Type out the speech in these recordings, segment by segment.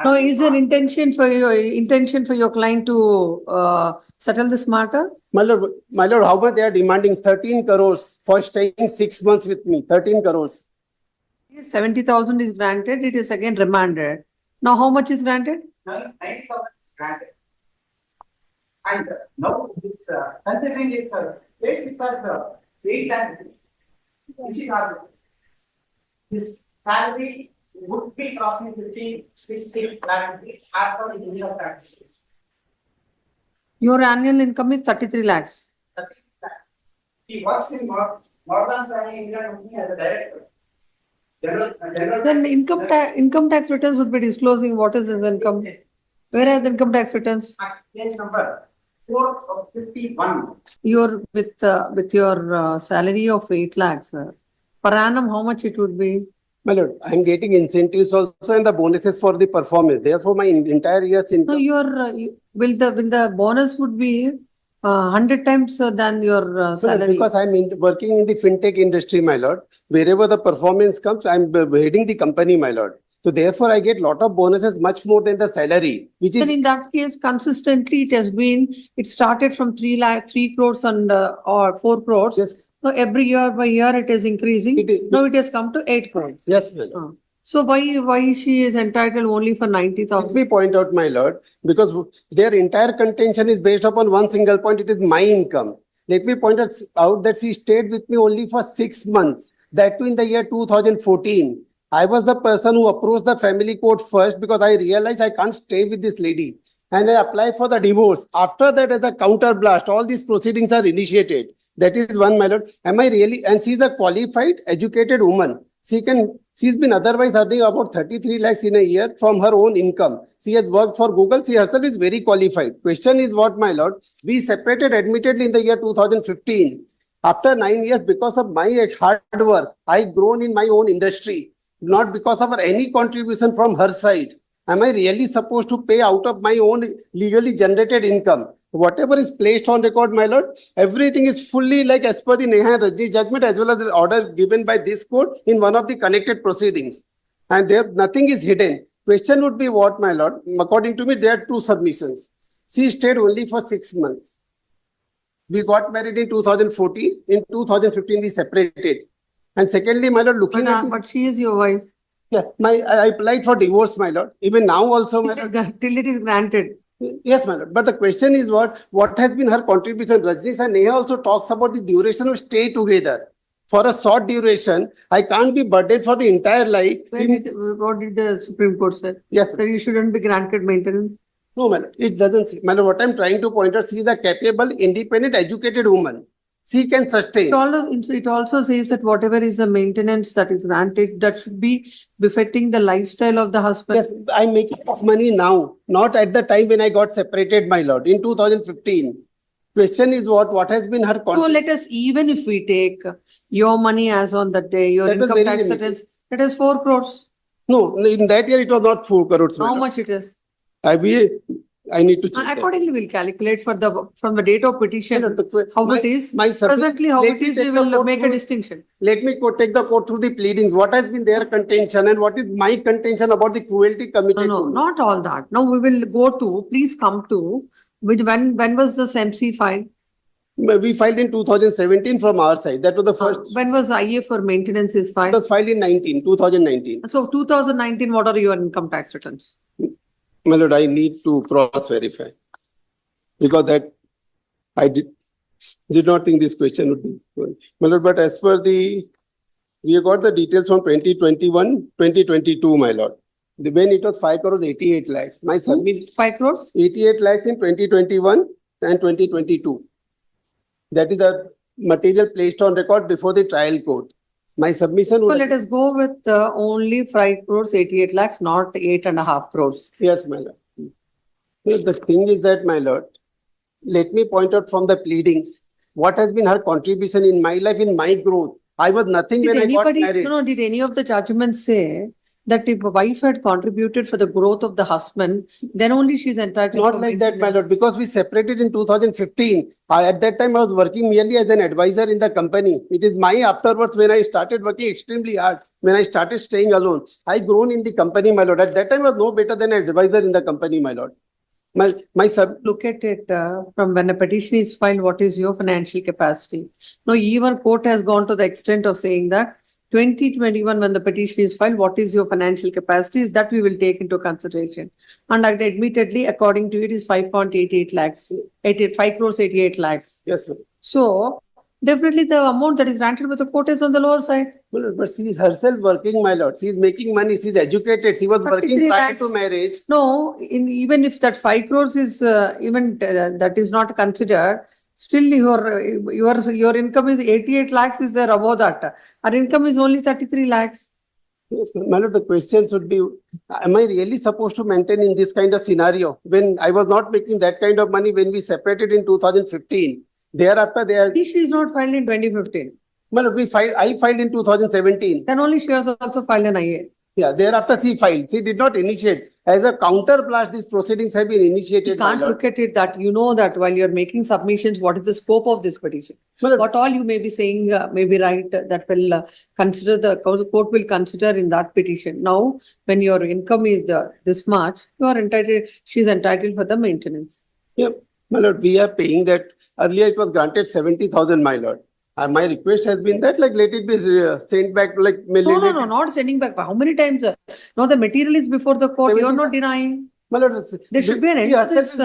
Now, is there intention for your client to settle this matter? My lord, how much they are demanding? 13 crores for staying 6 months with me. 13 crores. 70,000 is granted. It is again remanded. Now, how much is granted? 90,000 is granted. And now this considering this place because 8 lakh rupees, which is our this salary would be crossing 60 lakh rupees as per the Indian practice. Your annual income is 33 lakhs. 30 lakhs. He works in Morgan Stanley India Company as a director. Then income tax returns would be disclosing what is his income. Where are the income tax returns? Page number 451. You're with your salary of 8 lakhs. Per annum, how much it would be? My lord, I am getting incentives also and the bonuses for the performance. Therefore, my entire year's income. No, will the bonus would be 100 times than your salary? Because I am working in the fintech industry, my lord. Wherever the performance comes, I am heading the company, my lord. So therefore, I get lot of bonuses much more than the salary, which is. Then in that case, consistently it started from 3 crores and or 4 crores. Yes. So every year by year it is increasing. Now it has come to 8 crores. Yes, my lord. So why she is entitled only for 90,000? Let me point out, my lord, because their entire contention is based upon one single point. It is my income. Let me point out that she stayed with me only for 6 months. That too in the year 2014. I was the person who approached the family court first because I realized I can't stay with this lady. And I applied for the divorce. After that, as a counter blast, all these proceedings are initiated. That is one, my lord. Am I really? And she's a qualified, educated woman. She's been otherwise earning about 33 lakhs in a year from her own income. She has worked for Google. She herself is very qualified. Question is what, my lord? We separated admittedly in the year 2015. After 9 years, because of my hard work, I grown in my own industry. Not because of any contribution from her side. Am I really supposed to pay out of my own legally generated income? Whatever is placed on record, my lord, everything is fully like as per the Neha and Rajni's judgment as well as the order given by this court in one of the connected proceedings. And there nothing is hidden. Question would be what, my lord? According to me, there are 2 submissions. She stayed only for 6 months. We got married in 2014. In 2015, we separated. And secondly, my lord, looking at but she is your wife. Yeah, I applied for divorce, my lord. Even now also, my lord. Till it is granted. Yes, my lord. But the question is what has been her contribution? Rajni and Neha also talks about the duration of stay together. For a short duration, I can't be burdened for the entire life. What did the Supreme Court say? Yes, that you shouldn't be granted maintenance. No, my lord. It doesn't say. My lord, what I'm trying to point out, she is a capable, independent, educated woman. She can sustain. It also says that whatever is the maintenance that is granted, that should be befitting the lifestyle of the husband. Yes, I'm making money now, not at the time when I got separated, my lord, in 2015. Question is what has been her contribution? So let us, even if we take your money as on that day, your income tax returns, that is 4 crores. No, in that year it was not 4 crores. How much it is? I need to check. Accordingly, we'll calculate from the date of petition how it is. Presently, how it is, we will make a distinction. Let me take the court through the pleadings. What has been their contention and what is my contention about the cruelty committed? No, not all that. Now we will go to, please come to, when was this MC filed? We filed in 2017 from our side. That was the first. When was IA for maintenance is filed? It was filed in 2019. So 2019, what are your income tax returns? My lord, I need to cross-verify because that I did not think this question would be. My lord, but as per we have got the details from 2021, 2022, my lord. When it was 5 crores, 88 lakhs. My submission 5 crores? 88 lakhs in 2021 and 2022. That is the material placed on record before the trial court. My submission would... So let us go with only 5 crores, 88 lakhs, not 8.5 crores. Yes, my lord. The thing is that, my lord, let me point out from the pleadings, what has been her contribution in my life, in my growth. I was nothing when I got married. No, did any of the judgments say that if a wife had contributed for the growth of the husband, then only she is entitled? Not like that, my lord, because we separated in 2015. At that time, I was working merely as an advisor in the company. It is afterwards when I started working extremely hard. when I started staying alone, I grown in the company, my lord. At that time, I was no better than an advisor in the company, my lord. My sub, Look at it from when a petition is filed, what is your financial capacity? Now, even court has gone to the extent of saying that 2021, when the petition is filed, what is your financial capacity? That we will take into consideration. And admittedly, according to it, is 5.88 lakhs, 5 crores 88 lakhs. yes, ma'am. So definitely the amount that is granted by the court is on the lower side. Well, but she is herself working, my lord. She is making money. She is educated. She was working 33 prior to lakhs. marriage. No, even if that 5 crores is that is not considered, still your income is 88 lakhs is there above that. Our income is only 33 lakhs. Yes, my lord, the question should be, am I really supposed to maintain in this kind of scenario when I was not making that kind of money when we separated in 2015? Thereafter, they are, Petition is not filed in 2015. well, I filed in 2017. Then only she has also filed an IA. Yeah, thereafter she filed. She did not initiate. As a counter blast, these proceedings have been You initiated. my can't lord. look at it that you know that while you're making submissions, what is the scope of this petition? Well, What all you may be saying may be right, that will consider court will consider in that petition. Now, when your income is this much, you are entitled, she's entitled for the maintenance. Yeah, my lord, we are paying that. Earlier it was granted 70,000, my lord. My request has been that, like, let it be sent back, like, No, not sending back. How many times? No, the material is before the court. You are not denying. My lord, There should be an end to this.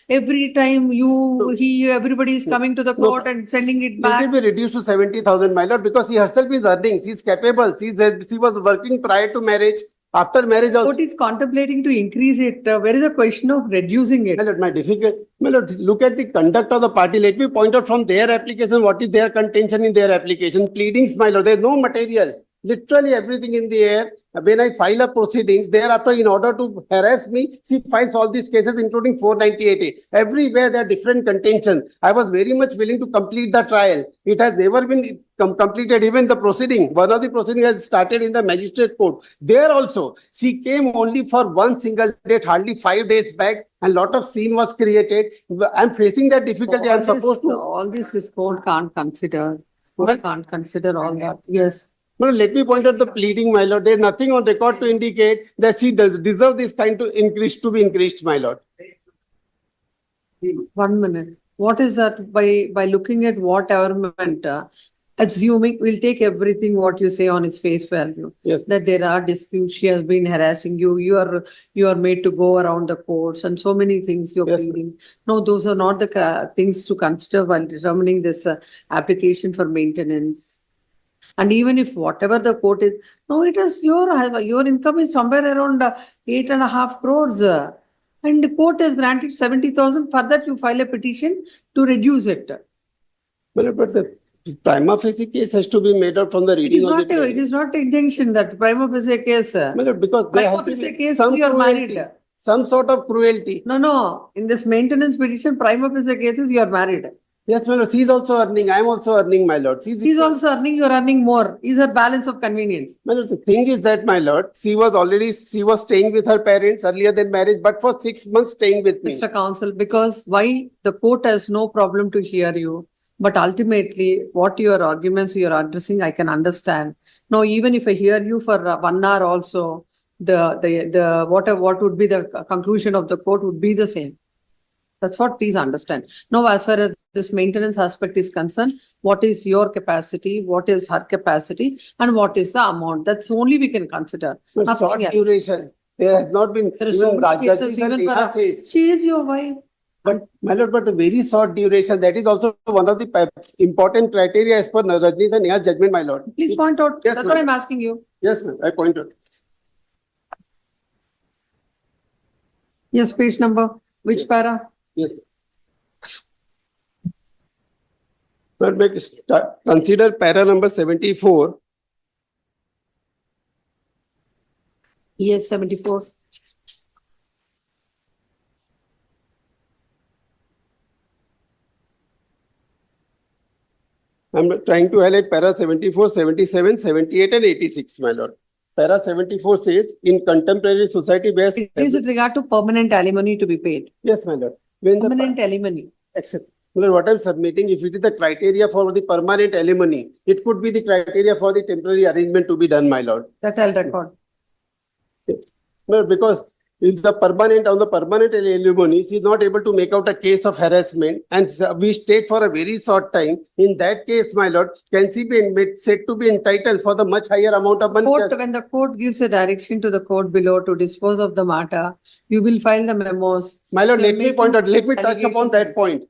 Every time everybody is coming to the court and sending it Let it back. be reduced to 70,000, my lord, because she herself is earning. She is capable. She was working prior to marriage. After marriage also. Court is contemplating to increase it. Where is the question of reducing it? My lord, my lord, look at the conduct of the party. Let me point out from their application what is their contention in their application. Pleadings, my lord, there is no material. Literally everything in the air. When I file a proceedings, thereafter, in order to harass me, she files all these cases, including 498A. Everywhere there are different contentions. I was very much willing to complete the trial. It has never been completed. Even the proceeding, one of the proceedings has started in the magistrate court. There also, she came only for one single date, hardly 5 days back, and lot of scene was created. I'm facing that difficulty. I'm supposed to. All this is court can't consider. Court can't consider all that. Yes. No, let me point out the pleading, my lord. There is nothing on record to indicate that she does deserve this kind to be increased, my lord. 1 minute. What is that? By looking at what government, assuming we'll take everything what you say on its face value. Yes. That there are disputes. She has been harassing you. You are made to go around the courts and so many things you're Yes, pleading. No, those are not the things to consider while determining this application for maintenance. And even if whatever the court is, no, it is your income is somewhere around 8.5 crores. And the court has granted 70,000. For that, you file a petition to reduce it. But the prima facie case has to be made out from the reading of the It is not injunction that prima facie case. My lord, because there has Prima to facie be case, some you are cruelty, married. some sort of cruelty. No. In this maintenance petition, prima facie cases, you are married. Yes, my lord. She is also earning. I am also earning, my lord. She's also earning, you are earning more. Is her balance of convenience. My lord, the thing is that, my lord, she was staying with her parents earlier than marriage, but for 6 months staying with me. Mr. Counsel, because why the court has no problem to hear you, but ultimately what your arguments you are addressing, I can understand. Now, even if I hear you for 1 hour also, what would be the conclusion of the court would be the same. That's what please understand. Now, as far as this maintenance aspect is concerned, what is your capacity, what is her capacity, and what is the amount? That's only we can consider. But Nothing short else. duration. There has not been There is even so many cases, Judges and even for Neha says. she is your wife. But my lord, but the very short duration, that is also one of the important criteria as per Rajni's and Neha's judgment, my lord. Please point out. Yes, That's ma'am. what I'm asking you. Yes, ma'am. I point out. Yes, page number. Which para? Yes. But consider para number 74. Yes, 74. I'm trying to highlight para 74, 77, 78 and 86, my lord. Para 74 says, in contemporary society where... It is with regard to permanent alimony to be paid. Yes, my lord. When Permanent alimony. Accept. Well, what I'm submitting, if it is the criteria for the permanent alimony, it could be the criteria for the temporary arrangement to be done, my lord. That I'll record. No, because if the permanent on the permanent alimony, she is not able to make out a case of harassment, and we stayed for a very short time. In that case, my lord, can she be said to be entitled for the much higher amount of money? Court, when the court gives a direction to the court below to dispose of the matter, you will file the memos. My lord, You are let me making point out, let me touch upon that point.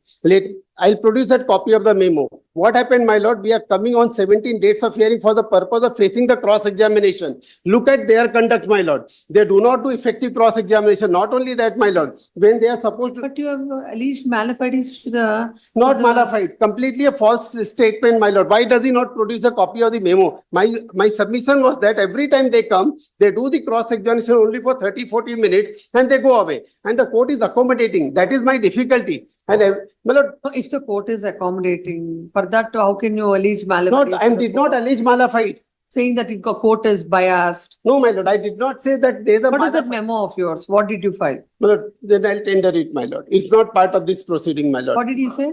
I'll produce that copy of the memo. What happened, my lord? We are coming on 17 dates of hearing for the purpose of facing the cross-examination. Look at their conduct, my lord. They do not do effective cross-examination. Not only that, my lord, when they are supposed to, But you have alleged malpractice to the. not to the- malified, completely a false statement, my lord. Why does he not produce the copy of the memo? My submission was that every time they come, they do the cross-examination only for 30-40 minutes and they go away. And the court is accommodating. That is my difficulty. And my lord, If the court is accommodating, for that, how can you allege malpractice? not, I did not allege malified. Saying that the court is biased. No, my lord, I did not say that there is a What is that malified. memo of yours? What did you file? My lord, then I'll tender it, my lord. It's not part of this proceeding, my lord. What did he say?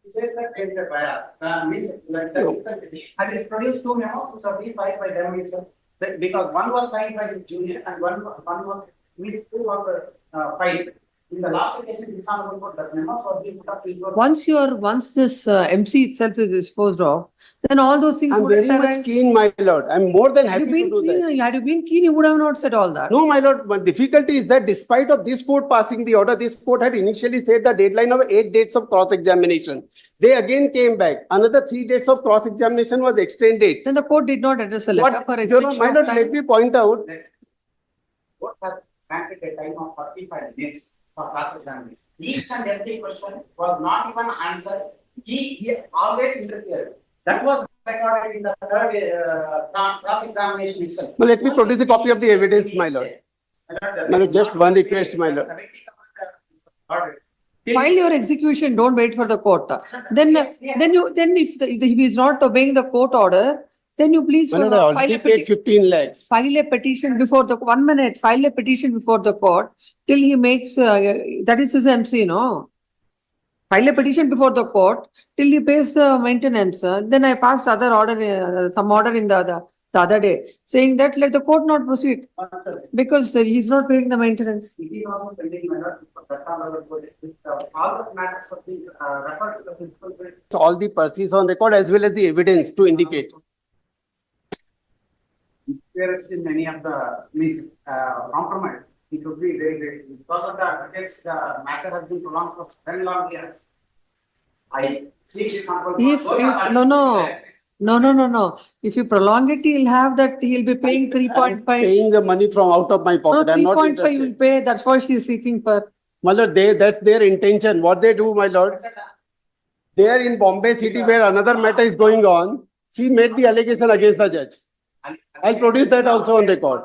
He says that there is a bias, means like No. that. I will produce two memos which are being filed by them itself. Because one was signed by the junior and one was, means two were filed. In the last occasion, this honorable court, that memos were being put up to your. Once this MC itself is disposed of, then all those things I'm would very have much arised. keen, my lord. I'm more than Had happy you to been do that. keen, had you been keen, you would have not said all that. No, my lord, my difficulty is that despite of this court passing the order, this court had initially said the deadline of 8 dates of cross-examination. They again came back. Another 3 dates of cross-examination was extended. Then the court did not address a letter What, for Your Honor, extension my of lord, time. let me point out, Court has granted a time of 45 minutes for class examination. Each and every question was not even answered. He always interfered. That was recorded in the third cross examination itself. Well, let me produce a copy of the evidence, my lord. My lord, just one request, my lord. File your execution, don't wait for the court. Then if he is not obeying the court order, then you please My lord, I file already a paid 15 lakhs. file a petition before the, 1 minute, file a petition before the court till he makes, that is his MC, no? File a petition before the court till he pays the maintenance. Then I passed other order, some order in the other day, saying that let the court not proceed because he is not paying the maintenance. It is also pending matter. All the matters for the referred to the principal court. All the pursuits on record as well as the evidence to indicate. There is in many of the means compromise. It would be very great because of the advocates, the matter has been prolonged for very long years. I see this sample. No. If you prolong it, he'll have that, he'll be paying 3.5. Paying the money from out of my No, pocket. I'm not 3.5 interested. you will pay, that's what she is seeking for. My lord, that's their intention. What they do, my lord, they are in Bombay city where another matter is going on. She made the allegation against the judge. I'll produce that also on record.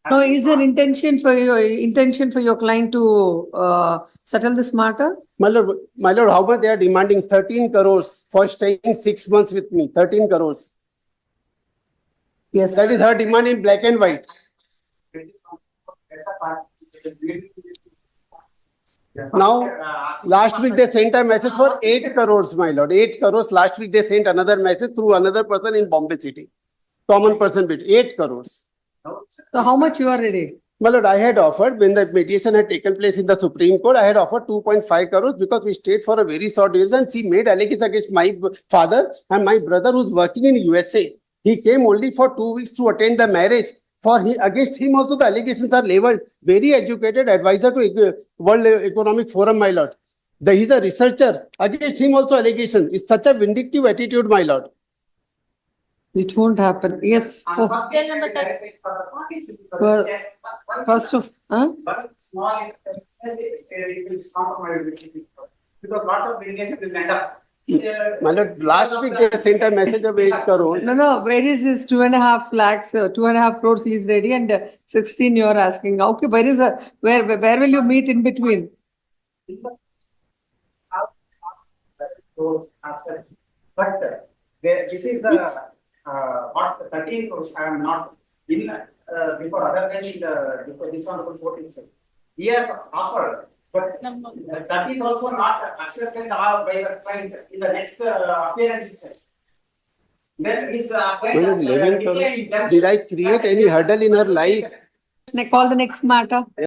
No, is there intention for your client to settle this matter? My lord, how much they are demanding? 13 crores for staying 6 months with me. 13 crores. Yes. That is her demand in black and white. Now, last week they sent a message for 8 crores, my lord. 8 crores. Last week they sent another message through another person in Bombay city. Common person bid. 8 crores. So how much you are ready? My lord, I had offered, when the mediation had taken place in the Supreme Court, I had offered 2.5 crores because we stayed for a very short duration. She made allegations against my father and my brother who's working in USA. He came only for 2 weeks to attend the marriage. Against him also the allegations are labeled. Very educated advisor to World Economic Forum, my lord. He's a researcher. Against him also allegation. It's such a vindictive attitude, my lord. It won't happen. Yes. Oh, first of, But small, it will compromise because lots of litigation will end up. My lord, last week they sent a message of 8 crores. no. Where is this 2.5 lakhs, 2.5 crores he is ready and 16 you are asking. Okay, where will you meet in between? But this is the what the 13 crores. I am not in before other than before this honorable court itself. He has offered But that is also not accepted by the client in the next appearance itself. Then his client Madam, 11th declined. did I create any hurdle in her life? Call the next matter.